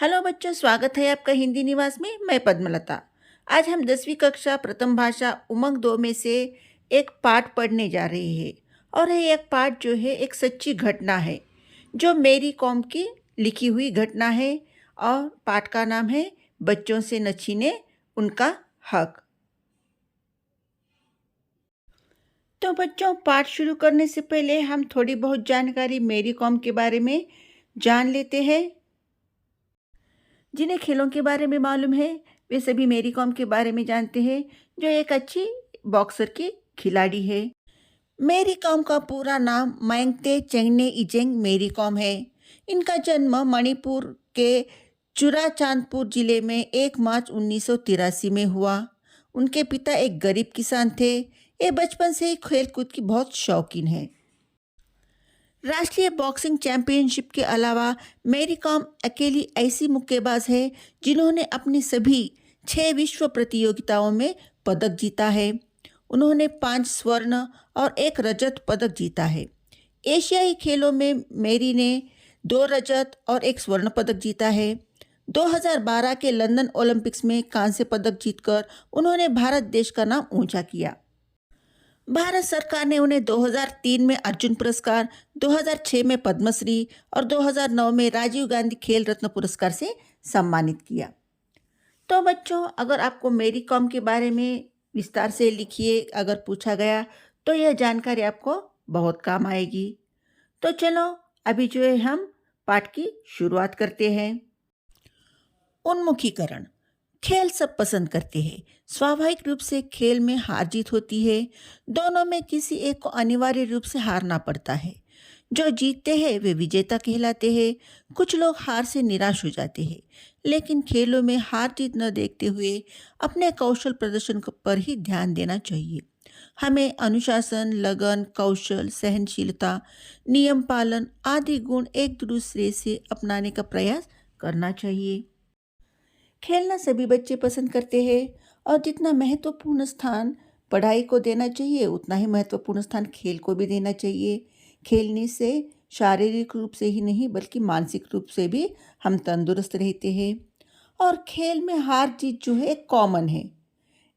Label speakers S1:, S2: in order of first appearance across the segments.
S1: Hello बच्चों, स्वागत है आपका हिंदी निवास में। मैं पद्मलता। आज हम 10वीं कक्षा प्रथम भाषा उमंग 2 में से एक पाठ पढ़ने जा रहे हैं। और ये एक पाठ जो है एक सच्ची घटना है जो मेरी कॉम की लिखी हुई घटना है। और पाठ का नाम है बच्चों से न छीने उनका हक। तो बच्चों, पाठ शुरू करने से पहले हम थोड़ी बहुत जानकारी मेरी कॉम के बारे में जान लेते हैं। जिन्हें खेलों के बारे में मालूम है वे सभी मेरी कॉम के बारे में जानते हैं, जो एक अच्छी बॉक्सर की खिलाड़ी है। मेरी कॉम का पूरा नाम मैंगते चेंगने इजेंग मेरी कॉम है। इनका जन्म मणिपुर के चुराचांदपुर जिले में 1 मार्च 1983 में हुआ। उनके पिता एक गरीब किसान थे। ये बचपन से ही खेलकूद की बहुत शौकीन है। राष्ट्रीय बॉक्सिंग चैंपियनशिप के अलावा मेरी कॉम अकेली ऐसी मुक्केबाज है जिन्होंने अपनी सभी 6 विश्व प्रतियोगिताओं में पदक जीता है। उन्होंने 5 स्वर्ण और 1 रजत पदक जीता है। एशियाई खेलों में मेरी ने 2 रजत और 1 स्वर्ण पदक जीता है। 2012 के लंदन ओलंपिक्स में कांस्य पदक जीतकर उन्होंने भारत देश का नाम ऊंचा किया। भारत सरकार ने उन्हें 2003 में अर्जुन पुरस्कार, 2006 में पद्मश्री और 2009 में राजीव गांधी खेल रत्न पुरस्कार से सम्मानित किया। तो बच्चों, अगर आपको मेरी कॉम के बारे में विस्तार से लिखिए अगर पूछा गया तो यह जानकारी आपको बहुत काम आएगी। तो चलो अभी जो है हम पाठ की शुरुआत करते हैं। उन्मुखीकरण। खेल सब पसंद करते हैं। स्वाभाविक रूप से खेल में हार जीत होती है। दोनों में किसी एक को अनिवार्य रूप से हारना पड़ता है। जो जीतते हैं वे विजेता कहलाते हैं। कुछ लोग हार से निराश हो जाते हैं, लेकिन खेलों में हार जीत न देखते हुए अपने कौशल प्रदर्शन पर ही ध्यान देना चाहिए। हमें अनुशासन, लगन, कौशल, सहनशीलता, नियम पालन आदि गुण एक दूसरे से अपनाने का प्रयास करना चाहिए। खेलना सभी बच्चे पसंद करते हैं और जितना महत्वपूर्ण स्थान पढ़ाई को देना चाहिए उतना ही महत्वपूर्ण स्थान खेल को भी देना चाहिए। खेलने से शारीरिक रूप से ही नहीं बल्कि मानसिक रूप से भी हम तंदुरुस्त रहते हैं। और खेल में हार जीत जो है एक कॉमन है।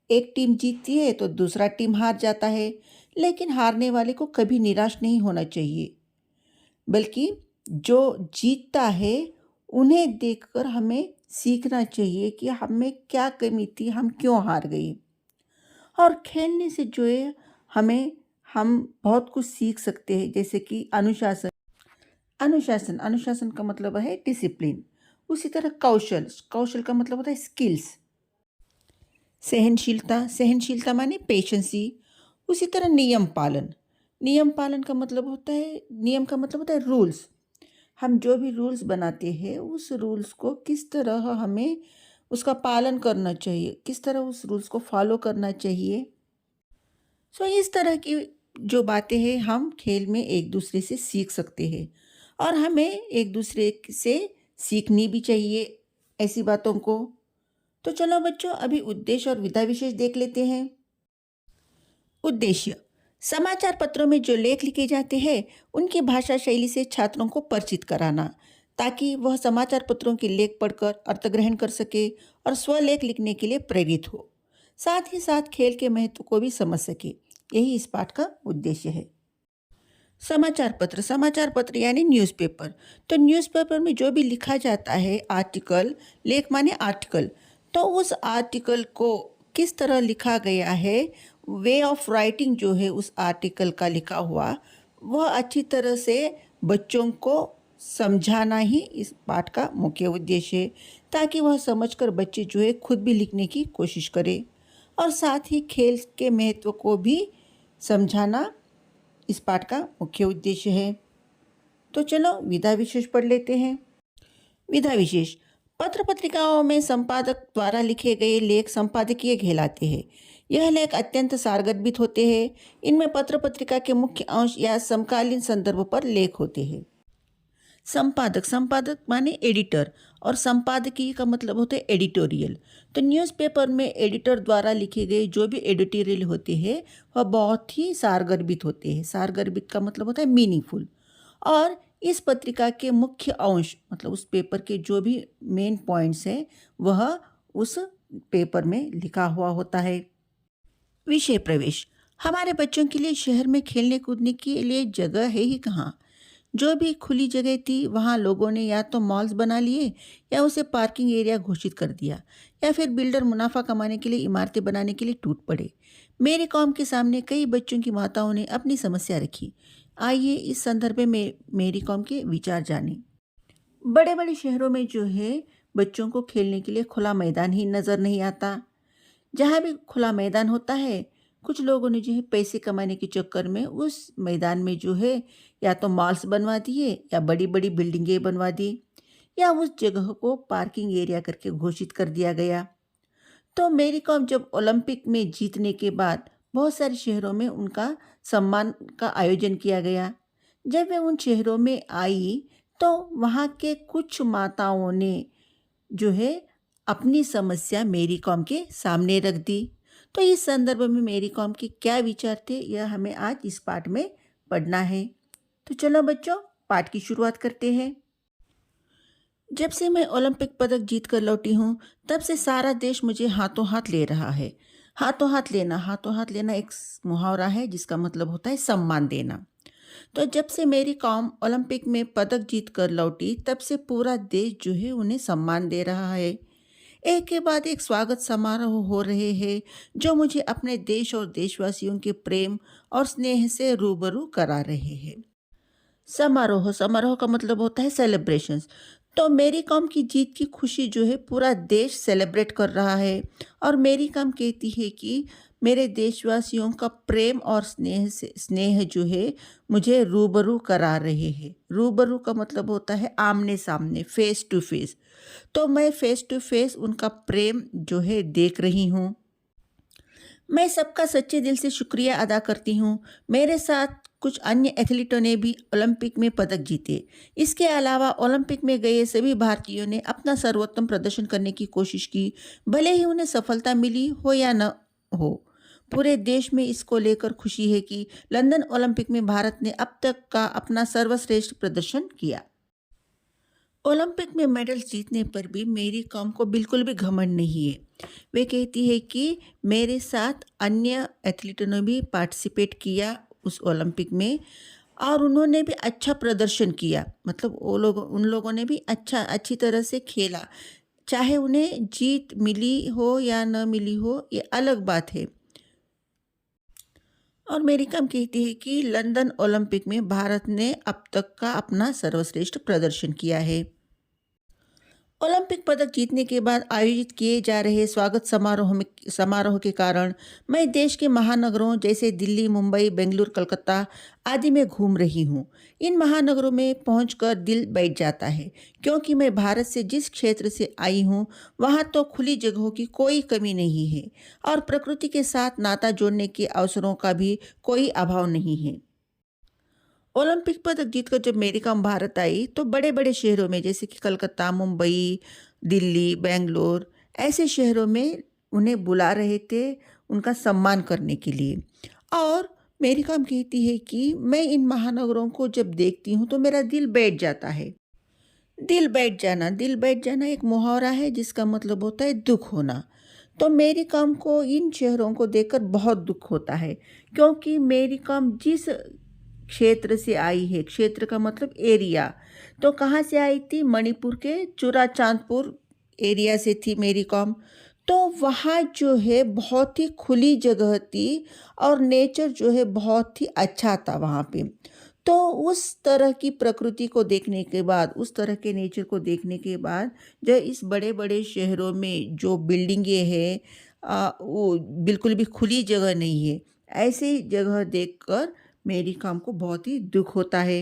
S1: एक टीम जीतती है तो दूसरा टीम हार जाता है, लेकिन हारने वाले को कभी निराश नहीं होना चाहिए, बल्कि जो जीतता है उन्हें देखकर हमें सीखना चाहिए कि हमें क्या कमी थी, हम क्यों हार गए। और खेलने से जो है हम बहुत कुछ सीख सकते हैं, जैसे कि अनुशासन। अनुशासन का मतलब है डिसिप्लिन। उसी तरह कौशल, कौशल का मतलब होता है स्किल्स। सहनशीलता माने पेशेंसी। उसी तरह नियम पालन। नियम का मतलब होता है रूल्स। हम जो भी रूल्स बनाते हैं उस रूल्स को किस तरह हमें उसका पालन करना चाहिए, किस तरह उस रूल्स को फॉलो करना चाहिए। इस तरह की जो बातें हैं हम खेल में एक दूसरे से सीख सकते हैं और हमें एक दूसरे से सीखनी भी चाहिए ऐसी बातों को। तो चलो बच्चों, अभी उद्देश्य और विधा विशेष देख लेते हैं। उद्देश्य: समाचार पत्रों में जो लेख लिखे जाते हैं उनकी भाषा शैली से छात्रों को परिचित कराना, ताकि वह समाचार पत्रों के लेख पढ़कर अर्थ ग्रहण कर सके और स्वलेख लिखने के लिए प्रेरित हो। साथ ही साथ खेल के महत्व को भी समझ सके। यही इस पाठ का उद्देश्य है। समाचार पत्र यानी न्यूज़पेपर। तो न्यूज़पेपर में जो भी लिखा जाता है आर्टिकल, लेख माने आर्टिकल, तो उस आर्टिकल को किस तरह लिखा गया है, वे ऑफ राइटिंग जो है उस आर्टिकल का लिखा हुआ, वह अच्छी तरह से बच्चों को समझाना ही इस पाठ का मुख्य उद्देश्य है, ताकि वह समझकर बच्चे जो है खुद भी लिखने की कोशिश करें। और साथ ही खेल के महत्व को भी समझाना इस पाठ का मुख्य उद्देश्य है। तो चलो विधा विशेष पढ़ लेते हैं। विधा विशेष: पत्र पत्रिकाओं में संपादक द्वारा लिखे गए लेख संपादकीय कहलाते हैं। यह लेख अत्यंत सारगर्भित होते हैं। इनमें पत्र पत्रिका के मुख्य अंश या समकालीन संदर्भ पर लेख होते हैं। संपादक माने एडिटर, और संपादकीय का मतलब होता है एडिटोरियल। तो न्यूज़पेपर में एडिटर द्वारा लिखे गए जो भी एडिटोरियल होते हैं वह बहुत ही सारगर्भित होते हैं। सारगर्भित का मतलब होता है मीनिंगफुल। और इस पत्रिका के मुख्य अंश मतलब उस पेपर के जो भी मेन पॉइंट्स हैं वह उस पेपर में लिखा हुआ होता है। विषय प्रवेश। हमारे बच्चों के लिए शहर में खेलने कूदने के लिए जगह है ही कहाँ। जो भी खुली जगह थी वहाँ लोगों ने या तो मॉल्स बना लिए या उसे पार्किंग एरिया घोषित कर दिया या फिर बिल्डर मुनाफा कमाने के लिए इमारतें बनाने के लिए टूट पड़े। मेरी कॉम के सामने कई बच्चों की माताओं ने अपनी समस्या रखी। आइए इस संदर्भ में मेरी कॉम के विचार जानें। बड़े बड़े शहरों में जो है बच्चों को खेलने के लिए खुला मैदान ही नज़र नहीं आता। जहाँ भी खुला मैदान होता है कुछ लोगों ने जो है पैसे कमाने के चक्कर में उस मैदान में जो है या तो मॉल्स बनवा दिए या बड़ी बड़ी बिल्डिंगें बनवा दी या उस जगह को पार्किंग एरिया करके घोषित कर दिया गया। तो मेरी कॉम जब ओलंपिक में जीतने के बाद बहुत सारे शहरों में उनका सम्मान का आयोजन किया गया। जब वे उन शहरों में आई तो वहाँ के कुछ माताओं ने जो है अपनी समस्या मेरी कॉम के सामने रख दी। तो इस संदर्भ में मेरी कॉम के क्या विचार थे यह हमें आज इस पाठ में पढ़ना है। तो चलो बच्चों पाठ की शुरुआत करते हैं। जब से मैं ओलंपिक पदक जीत कर लौटी हूँ तब से सारा देश मुझे हाथों हाथ ले रहा है। हाथों हाथ लेना एक मुहावरा है जिसका मतलब होता है सम्मान देना। तो जब से मेरी कॉम ओलंपिक में पदक जीत कर लौटी तब से पूरा देश जो है उन्हें सम्मान दे रहा है। एक के बाद एक स्वागत समारोह हो रहे हैं जो मुझे अपने देश और देशवासियों के प्रेम और स्नेह से रूबरू करा रहे हैं। समारोह समारोह का मतलब होता है सेलिब्रेशंस। तो मेरी कॉम की जीत की खुशी जो है पूरा देश सेलिब्रेट कर रहा है और मेरी कॉम कहती है कि मेरे देशवासियों का प्रेम और स्नेह जो है मुझे रूबरू करा रहे हैं। रूबरू का मतलब होता है आमने सामने, फेस टू फेस। तो मैं फेस टू फेस उनका प्रेम जो है देख रही हूँ। मैं सबका सच्चे दिल से शुक्रिया अदा करती हूँ। मेरे साथ कुछ अन्य एथलीटों ने भी ओलंपिक में पदक जीते। इसके अलावा ओलंपिक में गए सभी भारतीयों ने अपना सर्वोत्तम प्रदर्शन करने की कोशिश की, भले ही उन्हें सफलता मिली हो या न हो। पूरे देश में इसको लेकर खुशी है कि लंदन ओलंपिक में भारत ने अब तक का अपना सर्वश्रेष्ठ प्रदर्शन किया। ओलंपिक में मेडल्स जीतने पर भी मेरी कॉम को बिल्कुल भी घमंड नहीं है। वे कहती है कि मेरे साथ अन्य एथलीटों ने भी पार्टिसिपेट किया उस ओलंपिक में और उन्होंने भी अच्छा प्रदर्शन किया। मतलब उन लोगों ने भी अच्छी तरह से खेला। चाहे उन्हें जीत मिली हो या न मिली हो ये अलग बात है। और मेरी कॉम कहती है कि लंदन ओलंपिक में भारत ने अब तक का अपना सर्वश्रेष्ठ प्रदर्शन किया है। ओलंपिक पदक जीतने के बाद आयोजित किए जा रहे स्वागत समारोह के कारण मैं देश के महानगरों जैसे दिल्ली, मुंबई, बेंगलुरु, कलकत्ता आदि में घूम रही हूँ। इन महानगरों में पहुंचकर दिल बैठ जाता है क्योंकि मैं भारत से जिस क्षेत्र से आई हूँ वहाँ तो खुली जगहों की कोई कमी नहीं है और प्रकृति के साथ नाता जोड़ने के अवसरों का भी कोई अभाव नहीं है। ओलंपिक पदक जीतकर जब मेरी कॉम भारत आई तो बड़े बड़े शहरों में जैसे कि कलकत्ता, मुंबई, दिल्ली, बेंगलोर ऐसे शहरों में उन्हें बुला रहे थे उनका सम्मान करने के लिए। और मेरी कॉम कहती है कि मैं इन महानगरों को जब देखती हूँ तो मेरा दिल बैठ जाता है। दिल बैठ जाना एक मुहावरा है जिसका मतलब होता है दुख होना। तो मेरी कॉम को इन शहरों को देखकर बहुत दुख होता है क्योंकि मेरी कॉम जिस क्षेत्र से आई है, क्षेत्र का मतलब एरिया, तो कहाँ से आई थी? मणिपुर के चुराचांदपुर एरिया से थी मेरी कॉम। तो वहाँ जो है बहुत ही खुली जगह थी और नेचर जो है बहुत ही अच्छा था वहाँ पे। तो उस तरह की प्रकृति को देखने के बाद, उस तरह के नेचर को देखने के बाद जो इस बड़े बड़े शहरों में जो बिल्डिंगें हैं वो बिल्कुल भी खुली जगह नहीं है। ऐसी जगह देखकर मेरी कॉम को बहुत ही दुख होता है।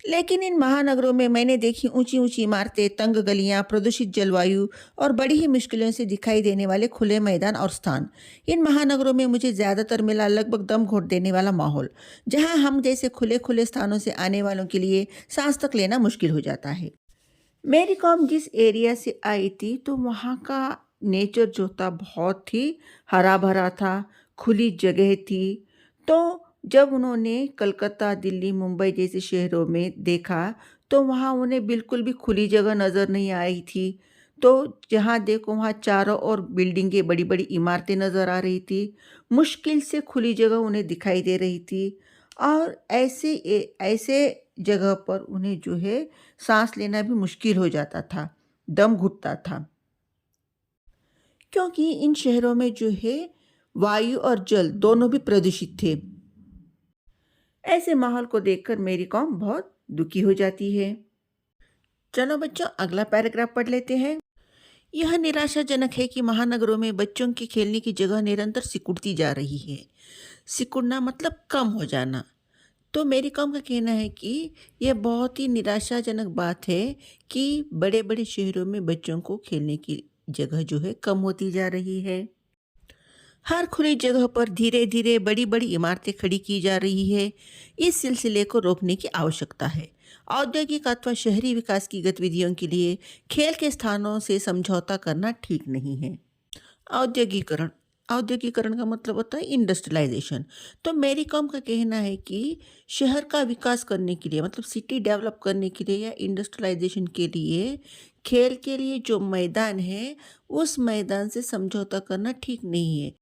S1: लेकिन इन महानगरों में मैंने देखी ऊंची ऊंची इमारतें, तंग गलियां, प्रदूषित जलवायु और बड़ी ही मुश्किलों से दिखाई देने वाले खुले मैदान और स्थान। इन महानगरों में मुझे ज़्यादातर मिला लगभग दम घोट देने वाला माहौल, जहां हम जैसे खुले खुले स्थानों से आने वालों के लिए सांस तक लेना मुश्किल हो जाता है। मेरी कॉम जिस एरिया से आई थी तो वहाँ का नेचर जो था बहुत ही हरा भरा था, खुली जगह थी। तो जब उन्होंने कलकत्ता, दिल्ली, मुंबई जैसे शहरों में देखा, तो वहाँ उन्हें बिल्कुल भी खुली जगह नज़र नहीं आई थी। तो जहाँ देखो वहाँ चारों ओर बिल्डिंगें, बड़ी-बड़ी इमारतें नज़र आ रही थी। मुश्किल से खुली जगह उन्हें दिखाई दे रही थी और ऐसे जगह पर उन्हें जो है साँस लेना भी मुश्किल हो जाता था, दम घुटता था। क्योंकि इन शहरों में जो है वायु और जल दोनों भी प्रदूषित थे। ऐसे माहौल को देखकर मेरी कॉम बहुत दुखी हो जाती है। चलो बच्चों, अगला पैराग्राफ पढ़ लेते हैं। यह निराशाजनक है कि महानगरों में बच्चों के खेलने की जगह निरंतर सिकुड़ती जा रही है। सिकुड़ना मतलब कम हो जाना। तो मेरी कॉम का कहना है कि यह बहुत ही निराशाजनक बात है कि बड़े बड़े शहरों में बच्चों को खेलने की जगह जो है कम होती जा रही है। हर खुली जगह पर धीरे धीरे बड़ी बड़ी इमारतें खड़ी की जा रही है। इस सिलसिले को रोकने की आवश्यकता है। औद्योगिक अथवा शहरी विकास की गतिविधियों के लिए खेल के स्थानों से समझौता करना ठीक नहीं है। औद्योगिकरण औद्योगिकरण का मतलब होता है इंडस्ट्रियलाइजेशन। तो मेरी कॉम का कहना है कि शहर का विकास करने के लिए, मतलब सिटी डेवलप करने के लिए या इंडस्ट्रियलाइजेशन के लिए, खेल के लिए जो मैदान है उस मैदान से समझौता करना ठीक नहीं है।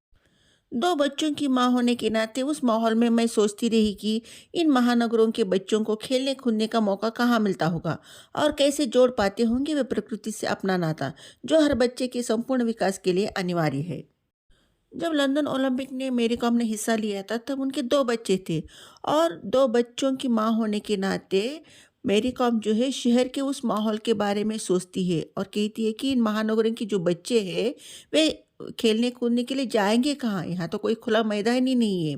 S1: दो बच्चों की माँ होने के नाते उस माहौल में मैं सोचती रही कि इन महानगरों के बच्चों को खेलने कूदने का मौका कहाँ मिलता होगा और कैसे जोड़ पाते होंगे वे प्रकृति से अपना नाता, जो हर बच्चे के संपूर्ण विकास के लिए अनिवार्य है। जब लंदन ओलंपिक ने मेरी कॉम ने हिस्सा लिया था तब उनके दो बच्चे थे और दो बच्चों की माँ होने के नाते मेरी कॉम जो है शहर के उस माहौल के बारे में सोचती है और कहती है कि इन महानगरों के जो बच्चे हैं वे खेलने कूदने के लिए जाएंगे कहाँ, यहाँ तो कोई खुला मैदान ही नहीं है।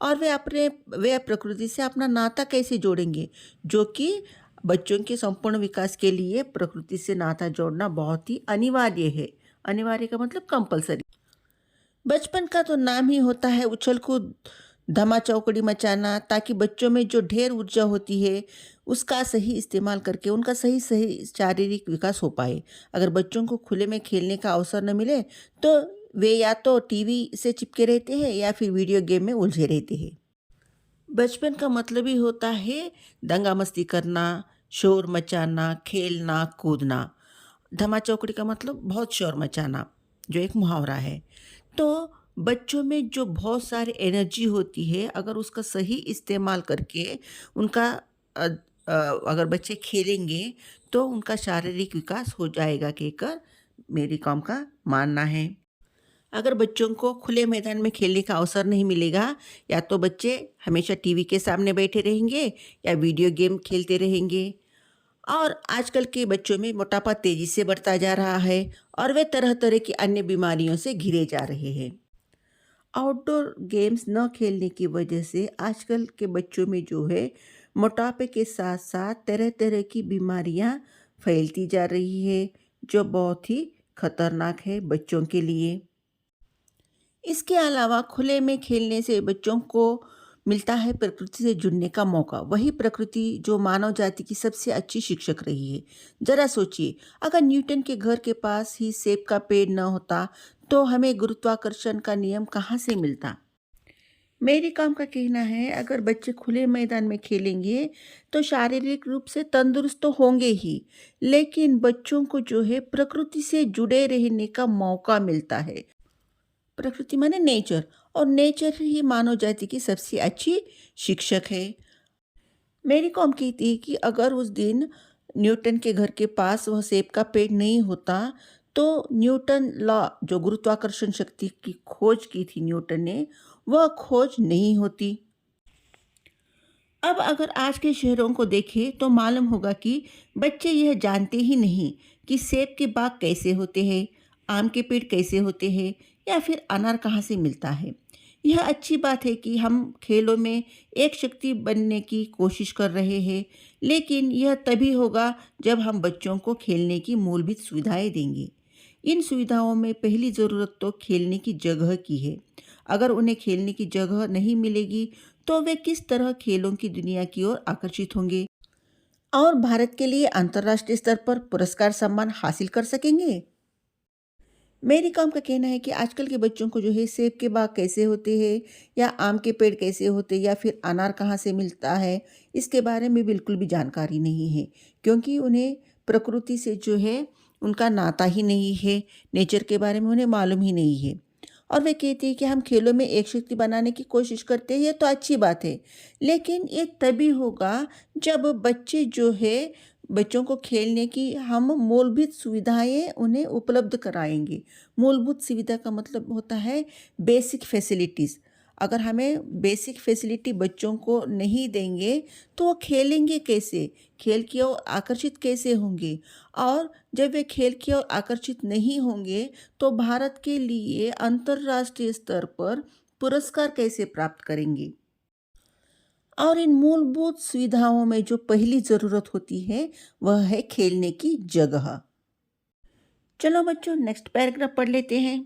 S1: और वे प्रकृति से अपना नाता कैसे जोड़ेंगे, जो कि बच्चों के संपूर्ण विकास के लिए प्रकृति से नाता जोड़ना बहुत ही अनिवार्य है। अनिवार्य का मतलब कंपलसरी। बचपन का तो नाम ही होता है उछल कूद, धमा चौकड़ी मचाना, ताकि बच्चों में जो ढेर ऊर्जा होती है उसका सही इस्तेमाल करके उनका सही सही शारीरिक विकास हो पाए। अगर बच्चों को खुले में खेलने का अवसर न मिले तो वे या तो टीवी से चिपके रहते हैं या फिर वीडियो गेम में उलझे रहते हैं। बचपन का मतलब ही होता है दंगा मस्ती करना, शोर मचाना, खेलना कूदना। धमा चौकड़ी का मतलब बहुत शोर मचाना, जो एक मुहावरा है। तो बच्चों में जो बहुत सारी एनर्जी होती है, अगर उसका सही इस्तेमाल करके उनका अ, अगर बच्चे खेलेंगे तो उनका शारीरिक विकास हो जाएगा कहकर मेरी कॉम का मानना है। अगर बच्चों को खुले मैदान में खेलने का अवसर नहीं मिलेगा, या तो बच्चे हमेशा टीवी के सामने बैठे रहेंगे या वीडियो गेम खेलते रहेंगे। और आजकल के बच्चों में मोटापा तेजी से बढ़ता जा रहा है और वे तरह तरह की अन्य बीमारियों से घिरे जा रहे हैं। आउटडोर गेम्स न खेलने की वजह से आजकल के बच्चों में जो है मोटापे के साथ साथ तरह तरह की बीमारियां फैलती जा रही है, जो बहुत ही खतरनाक है बच्चों के लिए। इसके अलावा खुले में खेलने से बच्चों को मिलता है प्रकृति से जुड़ने का मौका। वही प्रकृति जो मानव जाति की सबसे अच्छी शिक्षक रही है। जरा सोचिए, अगर न्यूटन के घर के पास ही सेब का पेड़ न होता तो हमें गुरुत्वाकर्षण का नियम कहाँ से मिलता। मेरी काम का कहना है अगर बच्चे खुले मैदान में खेलेंगे तो शारीरिक रूप से तंदुरुस्त तो होंगे ही, लेकिन बच्चों को जो है प्रकृति से जुड़े रहने का मौका मिलता है। प्रकृति माने नेचर, और नेचर ही मानव जाति की सबसे अच्छी शिक्षक है। मेरी कॉम कहती है कि अगर उस दिन न्यूटन के घर के पास वह सेब का पेड़ नहीं होता तो न्यूटन लॉ, जो गुरुत्वाकर्षण शक्ति की खोज की थी न्यूटन ने, वह खोज नहीं होती। अब अगर आज के शहरों को देखें तो मालूम होगा कि बच्चे यह जानते ही नहीं कि सेब के बाग कैसे होते हैं, आम के पेड़ कैसे होते हैं या फिर अनार कहाँ से मिलता है। यह अच्छी बात है कि हम खेलों में एक शक्ति बनने की कोशिश कर रहे हैं, लेकिन यह तभी होगा जब हम बच्चों को खेलने की मूलभूत सुविधाएं देंगे। इन सुविधाओं में पहली ज़रूरत तो खेलने की जगह की है। अगर उन्हें खेलने की जगह नहीं मिलेगी तो वे किस तरह खेलों की दुनिया की ओर आकर्षित होंगे और भारत के लिए अंतर्राष्ट्रीय स्तर पर पुरस्कार सम्मान हासिल कर सकेंगे। मेरी कॉम का कहना है कि आजकल के बच्चों को जो है सेब के बाग कैसे होते हैं या आम के पेड़ कैसे होते हैं या फिर अनार कहाँ से मिलता है, इसके बारे में बिल्कुल भी जानकारी नहीं है, क्योंकि उन्हें प्रकृति से जो है उनका नाता ही नहीं है, नेचर के बारे में उन्हें मालूम ही नहीं है। और वे कहते हैं कि हम खेलों में एक शक्ति बनाने की कोशिश करते हैं, ये तो अच्छी बात है, लेकिन ये तभी होगा जब बच्चे जो है बच्चों को खेलने की हम मूलभूत सुविधाएं उन्हें उपलब्ध कराएंगे। मूलभूत सुविधा का मतलब होता है बेसिक फैसिलिटीज़। अगर हमें बेसिक फैसिलिटी बच्चों को नहीं देंगे तो वो खेलेंगे कैसे, खेल की ओर आकर्षित कैसे होंगे, और जब वे खेल की ओर आकर्षित नहीं होंगे तो भारत के लिए अंतर्राष्ट्रीय स्तर पर पुरस्कार कैसे प्राप्त करेंगे। और इन मूलभूत सुविधाओं में जो पहली ज़रूरत होती है वह है खेलने की जगह। चलो बच्चों, नेक्स्ट पैराग्राफ पढ़ लेते हैं।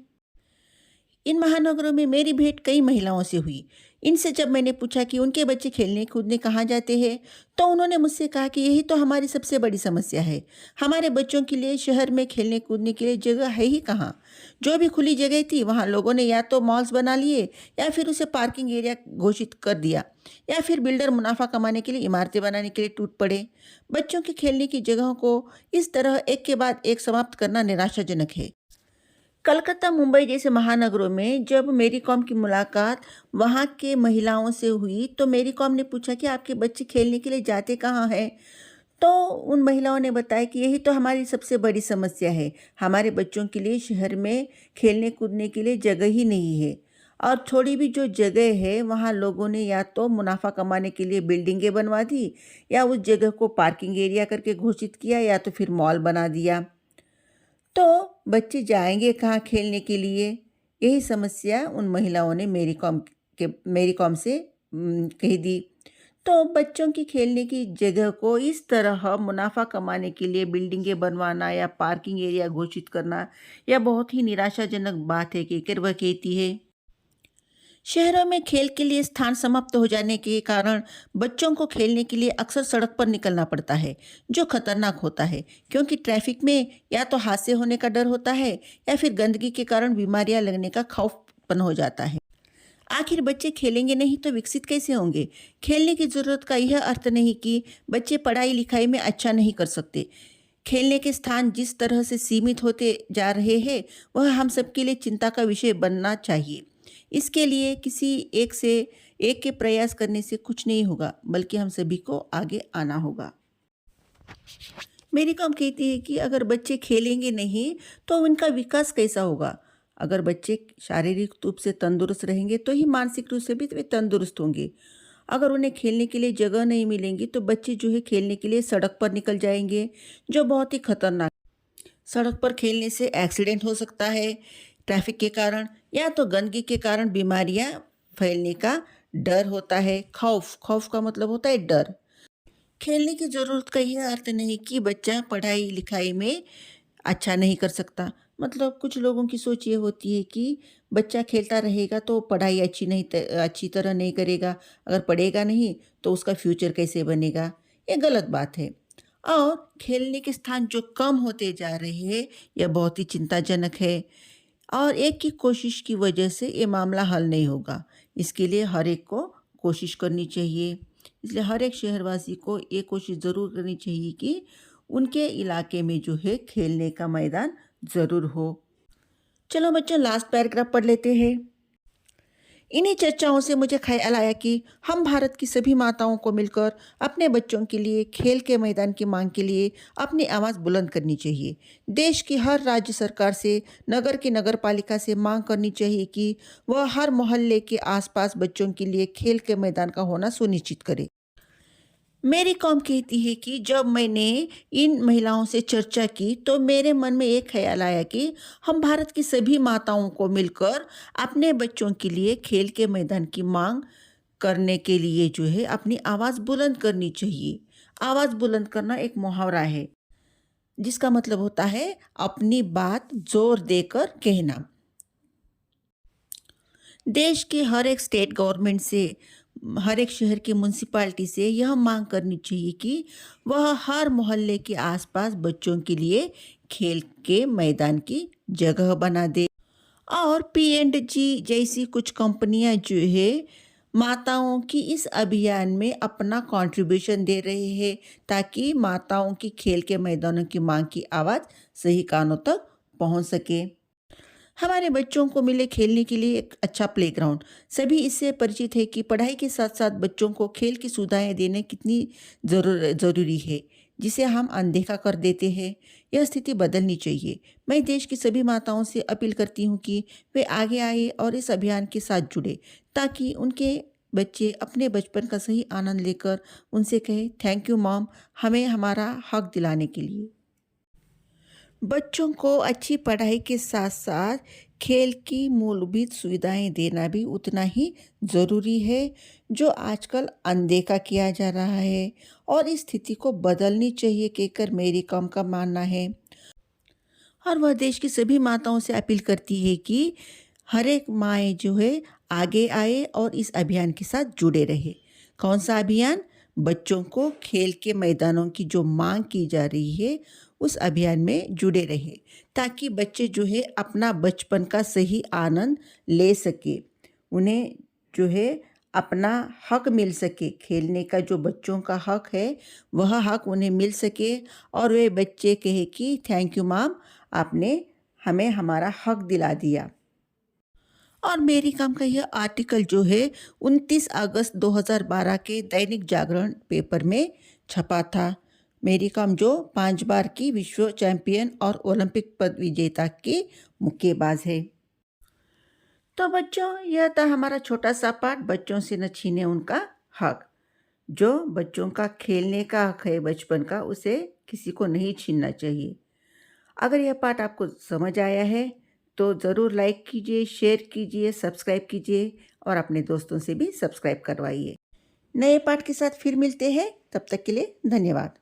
S1: इन महानगरों में मेरी भेंट कई महिलाओं से हुई। इनसे जब मैंने पूछा कि उनके बच्चे खेलने कूदने कहाँ जाते हैं, तो उन्होंने मुझसे कहा कि यही तो हमारी सबसे बड़ी समस्या है। हमारे बच्चों के लिए शहर में खेलने कूदने के लिए जगह है ही कहाँ। जो भी खुली जगह थी वहाँ लोगों ने या तो मॉल्स बना लिए या फिर उसे पार्किंग एरिया घोषित कर दिया, या फिर बिल्डर मुनाफा कमाने के लिए इमारतें बनाने के लिए टूट पड़े। बच्चों के खेलने की जगहों को इस तरह एक के बाद एक समाप्त करना निराशाजनक है। कलकत्ता, मुंबई जैसे महानगरों में जब मेरी कॉम की मुलाकात वहाँ के महिलाओं से हुई तो मेरी कॉम ने पूछा कि आपके बच्चे खेलने के लिए जाते कहाँ हैं। तो उन महिलाओं ने बताया कि यही तो हमारी सबसे बड़ी समस्या है। हमारे बच्चों के लिए शहर में खेलने कूदने के लिए जगह ही नहीं है, और थोड़ी भी जो जगह है वहाँ लोगों ने या तो मुनाफा कमाने के लिए बिल्डिंगें बनवा दी, या उस जगह को पार्किंग एरिया करके घोषित किया, या तो फिर मॉल बना दिया। तो बच्चे जाएंगे कहाँ खेलने के लिए? यही समस्या उन महिलाओं ने मेरी कॉम से कह दी। तो बच्चों की खेलने की जगह को इस तरह मुनाफा कमाने के लिए बिल्डिंगें बनवाना या पार्किंग एरिया घोषित करना, यह बहुत ही निराशाजनक बात है, कहकर वह कहती है। शहरों में खेल के लिए स्थान समाप्त हो जाने के कारण बच्चों को खेलने के लिए अक्सर सड़क पर निकलना पड़ता है, जो खतरनाक होता है, क्योंकि ट्रैफिक में या तो हादसे होने का डर होता है या फिर गंदगी के कारण बीमारियां लगने का खौफ उत्पन्न हो जाता है। आखिर बच्चे खेलेंगे नहीं तो विकसित कैसे होंगे? खेलने की जरूरत का यह अर्थ नहीं कि बच्चे पढ़ाई लिखाई में अच्छा नहीं कर सकते। खेलने के स्थान जिस तरह से सीमित होते जा रहे हैं वह हम सबके लिए चिंता का विषय बनना चाहिए। इसके लिए किसी एक के प्रयास करने से कुछ नहीं होगा, बल्कि हम सभी को आगे आना होगा। मेरी कॉम कहती है कि अगर बच्चे खेलेंगे नहीं तो उनका विकास कैसा होगा? अगर बच्चे शारीरिक रूप से तंदुरुस्त रहेंगे तो ही मानसिक रूप से भी वे तंदुरुस्त होंगे। अगर उन्हें खेलने के लिए जगह नहीं मिलेंगी तो बच्चे जो है खेलने के लिए सड़क पर निकल जाएंगे, जो बहुत ही खतरनाक। सड़क पर खेलने से एक्सीडेंट हो सकता है ट्रैफिक के कारण, या तो गंदगी के कारण बीमारियां फैलने का डर होता है। खौफ का मतलब होता है डर। खेलने की ज़रूरत का यह अर्थ नहीं कि बच्चा पढ़ाई लिखाई में अच्छा नहीं कर सकता। मतलब कुछ लोगों की सोच ये होती है कि बच्चा खेलता रहेगा तो पढ़ाई अच्छी तरह नहीं करेगा, अगर पढ़ेगा नहीं तो उसका फ्यूचर कैसे बनेगा। ये गलत बात है। और खेलने के स्थान जो कम होते जा रहे हैं यह बहुत ही चिंताजनक है, और एक की कोशिश की वजह से ये मामला हल नहीं होगा। इसके लिए हर एक को कोशिश करनी चाहिए। इसलिए हर एक शहरवासी को ये कोशिश ज़रूर करनी चाहिए कि उनके इलाके में जो है खेलने का मैदान ज़रूर हो। चलो बच्चों, लास्ट पैराग्राफ पढ़ लेते हैं। इन्हीं चर्चाओं से मुझे ख्याल आया कि हम भारत की सभी माताओं को मिलकर अपने बच्चों के लिए खेल के मैदान की मांग के लिए अपनी आवाज़ बुलंद करनी चाहिए। देश की हर राज्य सरकार से, नगर की नगर पालिका से मांग करनी चाहिए कि वह हर मोहल्ले के आसपास बच्चों के लिए खेल के मैदान का होना सुनिश्चित करे। मेरी कॉम कहती है कि जब मैंने इन महिलाओं से चर्चा की तो मेरे मन में एक ख्याल आया कि हम भारत की सभी माताओं को मिलकर अपने बच्चों के लिए खेल के मैदान की मांग करने के लिए जो है अपनी आवाज़ बुलंद करनी चाहिए। आवाज़ बुलंद करना एक मुहावरा है जिसका मतलब होता है अपनी बात जोर देकर कहना। देश के हर एक स्टेट गवर्नमेंट से, हर एक शहर की म्यूनसिपालिटी से यह मांग करनी चाहिए कि वह हर मोहल्ले के आसपास बच्चों के लिए खेल के मैदान की जगह बना दे। और P&G जैसी कुछ कंपनियां जो है माताओं की इस अभियान में अपना कंट्रीब्यूशन दे रहे हैं ताकि माताओं की खेल के मैदानों की मांग की आवाज़ सही कानों तक पहुंच सके। हमारे बच्चों को मिले खेलने के लिए एक अच्छा प्लेग्राउंड। सभी इससे परिचित है कि पढ़ाई के साथ साथ बच्चों को खेल की सुविधाएं देने कितनी ज़रूरी है, जिसे हम अनदेखा कर देते हैं। यह स्थिति बदलनी चाहिए। मैं देश की सभी माताओं से अपील करती हूँ कि वे आगे आए और इस अभियान के साथ जुड़े ताकि उनके बच्चे अपने बचपन का सही आनंद लेकर उनसे कहें, थैंक यू मॉम, हमें हमारा हक दिलाने के लिए। बच्चों को अच्छी पढ़ाई के साथ साथ खेल की मूलभूत सुविधाएं देना भी उतना ही ज़रूरी है, जो आजकल अनदेखा किया जा रहा है। और इस स्थिति को बदलनी चाहिए कहकर मेरी कॉम का मानना है। और वह देश की सभी माताओं से अपील करती है कि हर एक माएँ जो है आगे आए और इस अभियान के साथ जुड़े रहे। कौन सा अभियान? बच्चों को खेल के मैदानों की जो मांग की जा रही है उस अभियान में जुड़े रहे ताकि बच्चे जो है अपना बचपन का सही आनंद ले सके। उन्हें जो है अपना हक मिल सके, खेलने का जो बच्चों का हक है वह हक उन्हें मिल सके और वे बच्चे कहे कि थैंक यू मैम, आपने हमें हमारा हक दिला दिया। और मेरी काम का यह आर्टिकल जो है 29 अगस्त 2012 के दैनिक जागरण पेपर में छपा था। मेरी कॉम जो 5 बार की विश्व चैंपियन और ओलंपिक पद विजेता की मुक्केबाज है। तो बच्चों, यह था हमारा छोटा सा पाठ, बच्चों से न छीने उनका हक। जो बच्चों का खेलने का हक है बचपन का, उसे किसी को नहीं छीनना चाहिए। अगर यह पाठ आपको समझ आया है तो ज़रूर लाइक कीजिए, शेयर कीजिए, सब्सक्राइब कीजिए और अपने दोस्तों से भी सब्सक्राइब करवाइए। नए पाठ के साथ फिर मिलते हैं, तब तक के लिए धन्यवाद।